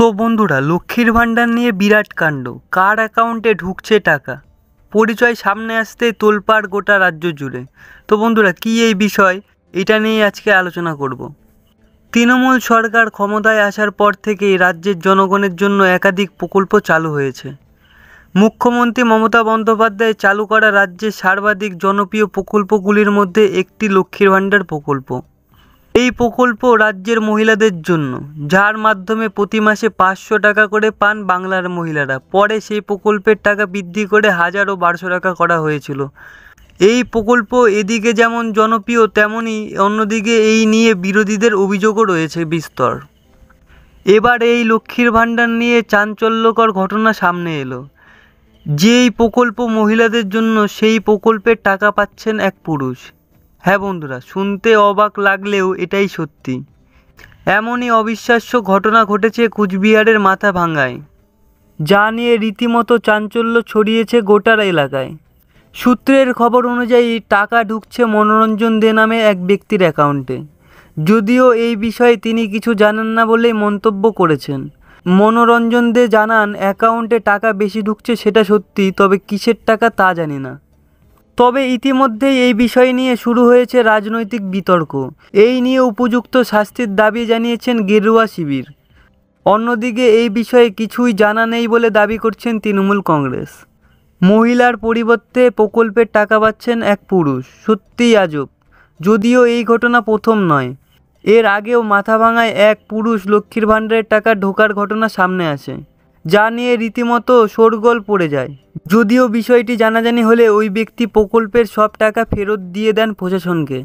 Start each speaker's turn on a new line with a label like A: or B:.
A: তো বন্ধুরা, লক্ষ্মীর ভাণ্ডার নিয়ে বিরাট কাণ্ড। কার অ্যাকাউন্টে ঢুকছে টাকা, পরিচয় সামনে আসতে তোলপাড় গোটা রাজ্য জুড়ে। তো বন্ধুরা, কী এই বিষয়, এটা নিয়ে আজকে আলোচনা করব। তৃণমূল সরকার ক্ষমতায় আসার পর থেকেই রাজ্যের জনগণের জন্য একাধিক প্রকল্প চালু হয়েছে। মুখ্যমন্ত্রী মমতা বন্দ্যোপাধ্যায় চালু করা রাজ্যের সর্বাধিক জনপ্রিয় প্রকল্পগুলির মধ্যে একটি লক্ষ্মীর ভাণ্ডার প্রকল্প। এই প্রকল্প রাজ্যের মহিলাদের জন্য, যার মাধ্যমে প্রতি মাসে 500 টাকা করে পান বাংলার মহিলারা। পরে সেই প্রকল্পের টাকা বৃদ্ধি করে 1000 ও 1200 টাকা করা হয়েছিল। এই প্রকল্প এদিকে যেমন জনপ্রিয়, তেমনি অন্যদিকে এই নিয়ে বিরোধীদের অভিযোগও রয়েছে বিস্তর। এবার এই লক্ষ্মীর ভাণ্ডার নিয়ে চাঞ্চল্যকর ঘটনা সামনে এলো। যেই প্রকল্প মহিলাদের জন্য, সেই প্রকল্পের টাকা পাচ্ছেন এক পুরুষ। হ্যাঁ বন্ধুরা, শুনতে অবাক লাগলেও এটাই সত্যি। এমনই অবিশ্বাস্য ঘটনা ঘটেছে কুচবিহারের মাথাভাঙায়, যা নিয়ে রীতিমতো চাঞ্চল্য ছড়িয়েছে গোটা এলাকায়। সূত্রের খবর অনুযায়ী টাকা ঢুকছে মনোরঞ্জন দে নামে এক ব্যক্তির অ্যাকাউন্টে। যদিও এই বিষয়ে তিনি কিছু জানেন না বলেই মন্তব্য করেছেন। মনোরঞ্জন দে জানান, অ্যাকাউন্টে টাকা বেশি ঢুকছে সেটা সত্যি, তবে কিসের টাকা তা জানি না। তবে ইতিমধ্যেই এই বিষয় নিয়ে শুরু হয়েছে রাজনৈতিক বিতর্ক। এই নিয়ে উপযুক্ত শাস্তির দাবি জানিয়েছেন গেরুয়া শিবির। অন্যদিকে এই বিষয়ে কিছুই জানা নেই বলে দাবি করছেন তৃণমূল কংগ্রেস। মহিলার পরিবর্তে প্রকল্পের টাকা পাচ্ছেন এক পুরুষ, সত্যিই আজব। যদিও এই ঘটনা প্রথম নয়, এর আগেও মাথাভাঙায় এক পুরুষ লক্ষ্মীর ভাণ্ডারের টাকা ঢোকার ঘটনা সামনে আসে, যা নিয়ে রীতিমতো শোরগোল পড়ে যায়। যদিও বিষয়টি জানাজানি হলে ওই ব্যক্তি প্রকল্পের সব টাকা ফেরত দিয়ে দেন প্রশাসনকে।